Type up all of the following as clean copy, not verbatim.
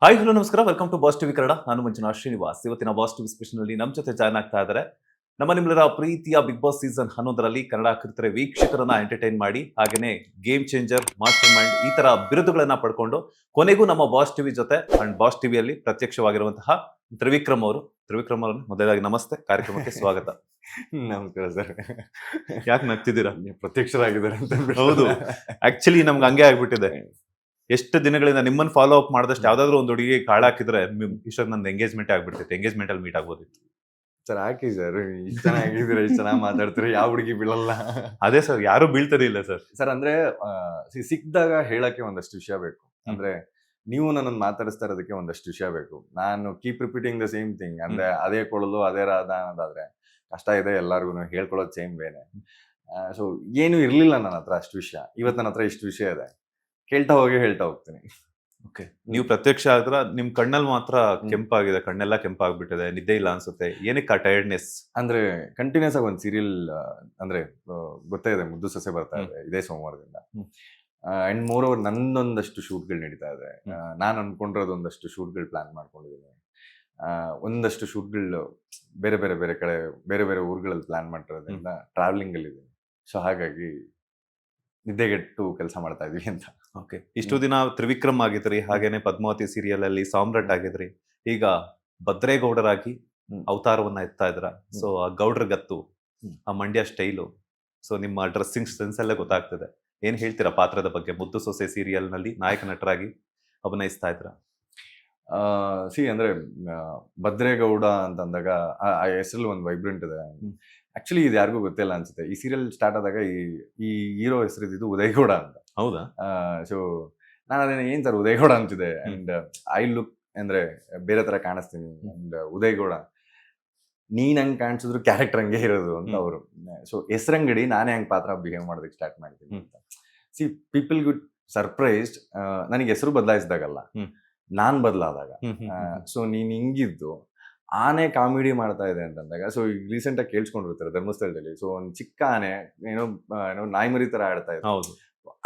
Hi hello ನಮಸ್ಕಾರ, welcome to Boss TV Kannada. ನಾನು ಮಂಜುನಾಥ್ ಶ್ರೀನಿವಾಸ್. ಇವತ್ತಿನ ಬಾಸ್ ಟಿವಿ ಸ್ಪೆಷಲ್ ನಲ್ಲಿ ನಮ್ಮ ಜೊತೆ ಜಾಯ್ನ್ ಆಗ್ತಾ ಇದ್ದಾರೆ ನಿಮ್ಮೆಲ್ಲರ ಪ್ರೀತಿಯ ಬಿಗ್ ಬಾಸ್ ಸೀಸನ್ 11ರಲ್ಲಿ ಕನ್ನಡ ಕಿರುತೆರೆ ವೀಕ್ಷಕರನ್ನ ಎಂಟರ್ಟೈನ್ ಮಾಡಿ, ಹಾಗೇನೆ ಗೇಮ್ ಚೇಂಜರ್, ಮಾಸ್ಟರ್ ಮೈಂಡ್ ಈ ತರ ಬಿರುದುಗಳನ್ನ ಪಡ್ಕೊಂಡು ಕೊನೆಗೂ ನಮ್ಮ ಬಾಸ್ ಟಿವಿ ಜೊತೆ ಅಂಡ್ ಬಾಸ್ ಟಿವಿಯಲ್ಲಿ ಪ್ರತ್ಯಕ್ಷವಾಗಿರುವಂತಹ ತ್ರಿವಿಕ್ರಮ್ ಅವರು. ತ್ರಿವಿಕ್ರಮ್ ಅವರನ್ನು ಮೊದಲಾಗಿ ನಮಸ್ತೆ, ಕಾರ್ಯಕ್ರಮಕ್ಕೆ ಸ್ವಾಗತ. ನಮಸ್ಕಾರ ಸರ್. ಯಾಕೆ ನಗ್ತಿದ್ದೀರಾ? ಪ್ರತ್ಯಕ್ಷರಾಗಿದ್ದಾರೆ ಅಂತ. ಹೌದು, ಆಕ್ಚುಲಿ ನಮ್ಗೆ ಹಂಗೆ ಆಗ್ಬಿಟ್ಟಿದೆ. ಎಷ್ಟು ದಿನಗಳಿಂದ ನಿಮ್ಮನ್ನ ಫಾಲೋ ಅಪ್ ಮಾಡಿದಷ್ಟು ಯಾವ್ದಾದ್ರು ಒಂದು ಹುಡುಗಿ ಕಾಳಾಕಿದ್ರೆ ಇಷ್ಟೊಂದು ನಂದು ಎಂಗೇಜ್ಮೆಂಟ್ ಆಗ್ಬಿಡ್ತಿತ್ತು. ಎಂಗೇಜ್ಮೆಂಟ್ ಅಲ್ಲಿ ಮೀಟ್ ಆಗ್ಬೋದಿತ್ತು. ಸರ್ ಹಾಕಿ ಸರ್, ಇಷ್ಟ ಚೆನ್ನಾಗಿದ್ದೀರಾ, ಇಷ್ಟ ಚೆನ್ನಾಗಿ ಮಾತಾಡ್ತೀರಾ, ಯಾವ ಹುಡುಗಿ ಬೀಳಲ್ಲ. ಅದೇ ಸರ್, ಯಾರು ಬೀಳ್ತಾನೆ ಇಲ್ಲ ಸರ್. ಸರ್ ಅಂದ್ರೆ ಸಿಕ್ಕಿದಾಗ ಹೇಳಕ್ಕೆ ಒಂದಷ್ಟು ವಿಷಯ ಬೇಕು. ಅಂದ್ರೆ ನೀವು ನನ್ನನ್ನು ಮಾತಾಡಿಸ್ತಾ ಇರೋದಕ್ಕೆ ಒಂದಷ್ಟು ವಿಷಯ ಬೇಕು. ನಾನು keep repeating the same thing ಅಂದ್ರೆ ಅದೇ ಕೊಡಲು ಅದೇ ರಾಧ ಅನ್ನೋದಾದ್ರೆ ಕಷ್ಟ ಇದೆ. ಎಲ್ಲರಿಗೂ ಹೇಳ್ಕೊಳ್ಳೋದು ಸೇಮ್ ಬೇನೆ. ಸೊ ಏನು ಇರ್ಲಿಲ್ಲ ನನ್ನ ಹತ್ರ ಅಷ್ಟು ವಿಷಯ. ಇವತ್ತು ನನ್ನ ಹತ್ರ ಇಷ್ಟು ವಿಷಯ ಇದೆ, ಹೇಳ್ತಾ ಹೋಗ್ತೀನಿ. ಓಕೆ, ನೀವು ಪ್ರತ್ಯಕ್ಷ ಆದ್ರ ನಿಮ್ ಕಣ್ಣಲ್ಲಿ ಮಾತ್ರ ಕೆಂಪಾಗಿದೆ, ಕಣ್ಣೆಲ್ಲ ಕೆಂಪಾಗ್ಬಿಟ್ಟಿದೆ, ನಿದ್ದೆ ಇಲ್ಲ ಅನ್ಸುತ್ತೆ. ಏನಕ್ಕೆ ಆ ಟೈರ್ಡ್ನೆಸ್? ಅಂದ್ರೆ ಕಂಟಿನ್ಯೂಸ್ ಆಗಿ ಒಂದು ಸೀರಿಯಲ್ ಅಂದ್ರೆ ಗೊತ್ತೇ ಇದೆ, ಮುದ್ದು ಸೊಸೆ ಬರ್ತಾ ಇದೆ ಇದೇ ಸೋಮವಾರದಿಂದ. ಅಂಡ್ ಮೋರ್ ಓವರ್ ನಂದೊಂದಷ್ಟು ಶೂಟ್ಗಳು ನಡೀತಾ ಇದೆ. ನಾನು ಅನ್ಕೊಂಡಿರೋದು ಒಂದಷ್ಟು ಶೂಟ್ಗಳು ಪ್ಲಾನ್ ಮಾಡ್ಕೊಂಡಿದ್ದೀನಿ. ಒಂದಷ್ಟು ಶೂಟ್ಗಳು ಬೇರೆ ಬೇರೆ ಬೇರೆ ಕಡೆ ಬೇರೆ ಬೇರೆ ಊರುಗಳಲ್ಲಿ ಪ್ಲಾನ್ ಮಾಡಿರೋದ್ರಿಂದ ಟ್ರಾವೆಲಿಂಗ್ ಅಲ್ಲಿ ಇದ್ದೀನಿ. ಸೊ ಹಾಗಾಗಿ ನಿದ್ದೆಗೆಟ್ಟು ಕೆಲಸ ಮಾಡ್ತಾ ಇದೀವಿ ಅಂತ. ಓಕೆ, ಇಷ್ಟು ದಿನ ತ್ರಿವಿಕ್ರಮ್ ಆಗಿದ್ರಿ, ಹಾಗೇನೆ ಪದ್ಮಾವತಿ ಸೀರಿಯಲ್ ಅಲ್ಲಿ ಸಾಮ್ರಾಟ್ ಆಗಿದ್ರಿ, ಈಗ ಭದ್ರೇಗೌಡರಾಗಿ ಅವತಾರವನ್ನ ಎತ್ತಾ ಇದ್ರ. ಸೊ ಆ ಗೌಡ್ರ ಗತ್ತು, ಆ ಮಂಡ್ಯ ಸ್ಟೈಲು, ಸೊ ನಿಮ್ಮ ಡ್ರೆಸ್ಸಿಂಗ್ ಸೆನ್ಸ್ ಎಲ್ಲ ಗೊತ್ತಾಗ್ತದೆ. ಏನ್ ಹೇಳ್ತೀರಾ ಪಾತ್ರದ ಬಗ್ಗೆ? ಮುದ್ದು ಸೊಸೆ ಸೀರಿಯಲ್ ನಲ್ಲಿ ನಾಯಕ ನಟರಾಗಿ ಅಭಿನಯಿಸ್ತಾ ಇದ್ರ. ಅಂದ್ರೆ ಭದ್ರೇಗೌಡ ಅಂತಂದಾಗ ಆ ಹೆಸರಲ್ಲಿ ಒಂದು ವೈಬ್ರೆಂಟ್ ಇದೆ. ಆಕ್ಚುಲಿ ಇದು ಯಾರಿಗೂ ಗೊತ್ತಿಲ್ಲ ಅನ್ಸುತ್ತೆ. ಈ ಸೀರಿಯಲ್ ಸ್ಟಾರ್ಟ್ ಆದಾಗ ಈ ಹೀರೋ ಹೆಸರು ಇದ್ದಿದ್ದು ಉದಯಗೌಡ ಅಂತ. ಹೌದಾ? ಸೊ ನಾನು ಅದೇನು ಏನ್ ಸರ್ ಉದಯಗೌಡ ಅಂತಿದೆ, ಅಂಡ್ ಐ ಲುಕ್ ಅಂದ್ರೆ ಬೇರೆ ತರ ಕಾಣಿಸ್ತೀನಿ, ಅಂಡ್ ಉದಯಗೌಡ ನೀನ್ ಹಂಗ್ ಕಾಣಿಸಿದ್ರು ಕ್ಯಾರೆಕ್ಟರ್ ಹಂಗೆ ಇರೋದು ಅಂತ ಅವರು. ಸೊ ಹೆಸರಂಗಡಿ ನಾನೇ ಹಂಗ್ ಪಾತ್ರ ಬಿಹೇವ್ ಮಾಡೋದಕ್ಕೆ ಸ್ಟಾರ್ಟ್ ಮಾಡಿದ್ದೀನಿ ಅಂತ. C people good surprised. ನನಗೆ ಹೆಸರು ಬದಲಾಯಿಸಿದಾಗಲ್ಲ, ನಾನ್ ಬದಲಾದಾಗ. ಸೊ ನೀನ್ ಹಿಂಗಿದ್ದು ಆನೆ ಕಾಮಿಡಿ ಮಾಡ್ತಾ ಇದೆ ಅಂತಂದಾಗ, ಸೊ ಈಗ ರೀಸೆಂಟ್ ಆಗಿ ಕೇಳಿಸ್ಕೊಂಡಿರ್ತಾರೆ ಧರ್ಮಸ್ಥಳದಲ್ಲಿ. ಸೊ ಒಂದು ಚಿಕ್ಕ ಆನೆ ಏನೋ ನಾಯ್ಮರಿ ತರ ಆಡ್ತಾ ಇದೆ. ಹೌದು,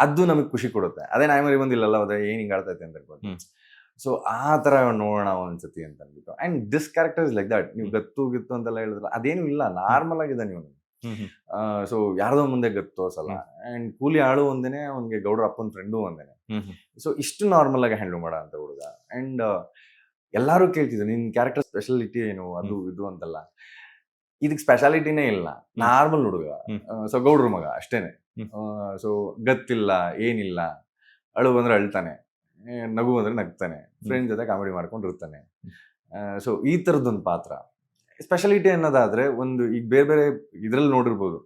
ಅದು ನಮಗ್ ಖುಷಿ ಕೊಡುತ್ತೆ. ಅದೇ ನಾಯ್ಮರಿ ಬಂದಿಲ್ಲಲ್ಲ, ಅದೇ ಏನ್ ಹಿಂಗ್ ಆಡ್ತಾ ಐತೆ ಅಂತ ಹೇಳ್ಬೋದು. ಸೊ ಆ ತರ ನೋಡೋಣ ಒಂದ್ಸತಿ ಅಂತ ಅಂದ್ಬಿಟ್ಟು. And this character is like that. ನೀವು ಗತ್ತು ಗಿತ್ತು ಅಂತೆಲ್ಲ ಹೇಳಿದ್ರಲ್ಲ, ಅದೇನು ಇಲ್ಲ, ನಾರ್ಮಲ್ ಆಗಿದೆ ನೀವು. ಸೊ ಯಾರ್ದೋ ಮುಂದೆ ಗತ್ತು ತೋರ್ಸಲ್ಲ. ಅಂಡ್ ಕೂಲಿ ಆಳು ಒಂದೇನೆ, ಅವ್ನಿಗೆ ಗೌಡ್ರ ಅಪ್ಪನ ಫ್ರೆಂಡು ಒಂದೇನೆ. ಸೊ ಇಷ್ಟು ನಾರ್ಮಲ್ ಆಗಿ ಹ್ಯಾಂಡಲ್ ಮಾಡೋ ಅಂತ ಹುಡುಗ. ಅಂಡ್ ಎಲ್ಲಾರು ಕೇಳ್ತಿದ್ರು ನಿನ್ ಕ್ಯಾರೆಕ್ಟರ್ ಸ್ಪೆಷಾಲಿಟಿ ಏನು, ಅದು ಇದು ಅಂತಲ್ಲ. ಇದಕ್ ಸ್ಪೆಷಾಲಿಟಿನೇ ಇಲ್ಲ, ನಾರ್ಮಲ್ ಹುಡುಗ. ಸೊ ಗೌಡ್ರ ಮಗ ಅಷ್ಟೇನೆ. ಸೊ ಗತ್ತಿಲ್ಲ, ಏನಿಲ್ಲ, ಅಳು ಬಂದ್ರೆ ಅಳ್ತಾನೆ, ನಗು ಬಂದ್ರೆ ನಗ್ತಾನೆ, ಫ್ರೆಂಡ್ ಜೊತೆ ಕಾಮಿಡಿ ಮಾಡ್ಕೊಂಡಿರ್ತಾನೆ. ಸೊ ಈ ತರದೊಂದು ಪಾತ್ರ. ಸ್ಪೆಷಾಲಿಟಿ ಅನ್ನೋದಾದ್ರೆ ಒಂದು ಈಗ ಬೇರೆ ಬೇರೆ ಇದ್ರಲ್ಲಿ ನೋಡಿರ್ಬೋದು,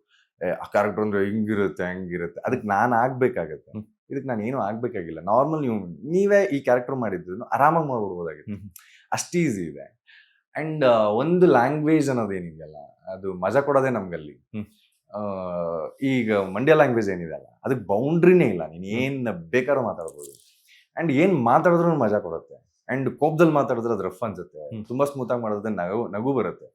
ಆ ಕ್ಯಾರೆಕ್ಟರ್ ಅಂದ್ರೆ ಹಿಂಗಿರುತ್ತೆ ಹಂಗಿರುತ್ತೆ, ಅದಕ್ಕೆ ನಾನು ಆಗ್ಬೇಕಾಗತ್ತೆ. ಇದಕ್ಕೆ ನಾನು ಏನು ಆಗ್ಬೇಕಾಗಿಲ್ಲ. ನಾರ್ಮಲ್ ನೀವೇ ಈ ಕ್ಯಾರೆಕ್ಟರ್ ಮಾಡಿದ್ದು ಆರಾಮಾಗಿ ಮಾಡ್ಬಿಡ್ಬೋದಾಗಿತ್ತು. ಅಷ್ಟು ಈಸಿ ಇದೆ. ಅಂಡ್ ಒಂದು ಲ್ಯಾಂಗ್ವೇಜ್ ಅನ್ನೋದೇನಿದೆಯಲ್ಲ, ಅದು ಮಜಾ ಕೊಡೋದೇ ನಮ್ಗಲ್ಲಿ. ಈಗ ಮಂಡ್ಯ ಲ್ಯಾಂಗ್ವೇಜ್ ಏನಿದೆ ಅಲ್ಲ, ಅದಕ್ಕೆ ಬೌಂಡ್ರಿನೇ ಇಲ್ಲ. ನೀನ್ ಏನ್ ಬೇಕಾದ್ರೂ ಮಾತಾಡ್ಬೋದು. ಅಂಡ್ ಏನ್ ಮಾತಾಡಿದ್ರು ಮಜಾ ಕೊಡುತ್ತೆ. ಅಂಡ್ ಕೋಪದಲ್ಲಿ ಮಾತಾಡಿದ್ರೆ ಅದು ರಫ್ ಅನ್ಸುತ್ತೆ. ತುಂಬಾ ಸ್ಮೂತ್ ಆಗಿ ಮಾಡಿದ್ರೆ ನಗು ಬರುತ್ತೆ.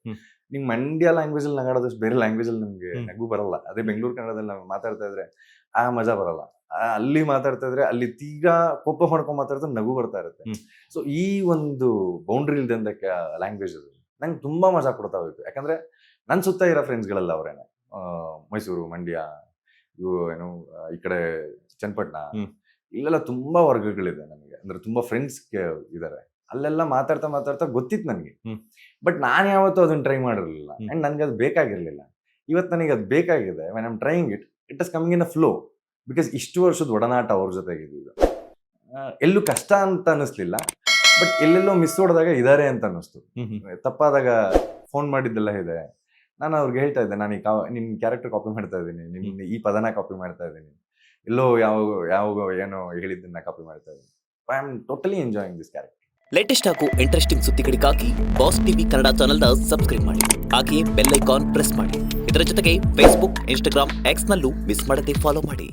ನಿಮ್ ಮಂಡ್ಯ ಲ್ಯಾಂಗ್ವೇಜ್ ಅಲ್ಲಿ ನಗಾಡೋದಷ್ಟು ಬೇರೆ ಲ್ಯಾಂಗ್ವೇಜ್ ಅಲ್ಲಿ ನಮ್ಗೆ ನಗು ಬರಲ್ಲ. ಅದೇ ಬೆಂಗಳೂರು ಕನ್ನಡದಲ್ಲಿ ನಾವು ಮಾತಾಡ್ತಾ ಇದ್ರೆ ಆ ಮಜಾ ಬರಲ್ಲ. ಅಲ್ಲಿ ಮಾತಾಡ್ತಾ ಇದ್ರೆ ಅಲ್ಲಿ ತೀರಾ ಕೋಪ ಮಾಡ್ಕೊಂಡ್ ಮಾತಾಡ್ತಾ ನಗು ಬರ್ತಾ ಇರುತ್ತೆ. ಸೊ ಈ ಒಂದು ಬೌಂಡ್ರಿ ಇಲ್ದಂದ ಲ್ಯಾಂಗ್ವೇಜ್ ಅದು ನಂಗೆ ತುಂಬಾ ಮಜಾ ಕೊಡ್ತಾ ಹೋಯ್ತು. ಯಾಕಂದ್ರೆ ನನ್ ಸುತ್ತ ಇರೋ ಫ್ರೆಂಡ್ಸ್ಗಳೆಲ್ಲ ಅವ್ರೇನೆ. ಮೈಸೂರು, ಮಂಡ್ಯ, ಇವು ಏನು ಈ ಕಡೆ ಚನ್ನಪಟ್ಟಣ, ಇಲ್ಲೆಲ್ಲ ತುಂಬಾ ವರ್ಗಗಳಿದೆ ನನಗೆ. ಅಂದ್ರೆ ತುಂಬಾ ಫ್ರೆಂಡ್ಸ್ ಇದಾರೆ. ಅಲ್ಲೆಲ್ಲ ಮಾತಾಡ್ತಾ ಮಾತಾಡ್ತಾ ಗೊತ್ತಿತ್ತು ನನಗೆ. ಬಟ್ ನಾನು ಯಾವತ್ತೂ ಅದನ್ನ ಟ್ರೈ ಮಾಡಿರ್ಲಿಲ್ಲ. ಅಂಡ್ ನನ್ಗೆ ಅದು ಬೇಕಾಗಿರ್ಲಿಲ್ಲ. ಇವತ್ತು ನನಗೆ ಅದು ಬೇಕಾಗಿದೆ. When I'm trying it, it is coming in a flow. Because ಇಷ್ಟು ವರ್ಷದ ಒಡನಾಟ ಅವ್ರ ಜೊತೆಗಿದ್ದು ಎಲ್ಲೂ ಕಷ್ಟ ಅಂತ ಅನ್ನಿಸ್ಲಿಲ್ಲ. ಬಟ್ ಎಲ್ಲೆಲ್ಲೋ ಮಿಸ್ ಹೊಡೆದಾಗ ಇದಾರೆ ಅಂತ ಅನ್ನಿಸ್ತು. ತಪ್ಪಾದಾಗ ಫೋನ್ ಮಾಡಿದ್ದೆಲ್ಲ ಇದೆ. ನಾನು ಅವ್ರಿಗೆ ಹೇಳ್ತಾ ಇದ್ದೆ, ನಾನು ನಿಮ್ ಕ್ಯಾರೆಕ್ಟರ್ ಕಾಪಿ ಮಾಡ್ತಾ ಇದ್ದೀನಿ, ನಿಮ್ ಈ ಪದನ ಕಾಪಿ ಮಾಡ್ತಾ ಇದ್ದೀನಿ, ಎಲ್ಲೋ ಯಾವ ಏನೋ ಹೇಳಿದ್ದನ್ನ ಕಾಪಿ ಮಾಡ್ತಾ ಇದ್ದೀನಿ. I am totally enjoying this character. Latest ಹಾಗೂ ಇಂಟ್ರೆಸ್ಟಿಂಗ್ ಸುದ್ದಿಗಳಿಗಾಗಿ ಬಾಸ್ ಟಿವಿ ಕನ್ನಡ ಚಾನೆಲ್ನ ಸಬ್ಸ್ಕ್ರೈಬ್ ಮಾಡಿ. ಹಾಗೆಯೇ ಬೆಲ್ ಐಕಾನ್ ಪ್ರೆಸ್ ಮಾಡಿ. ಇದರ ಜೊತೆಗೆ ಫೇಸ್ಬುಕ್, ಇನ್ಸ್ಟಾಗ್ರಾಮ್, ಎಕ್ಸ್ ನಲ್ಲೂ ಮಿಸ್ ಮಾಡದೆ ಫಾಲೋ ಮಾಡಿ.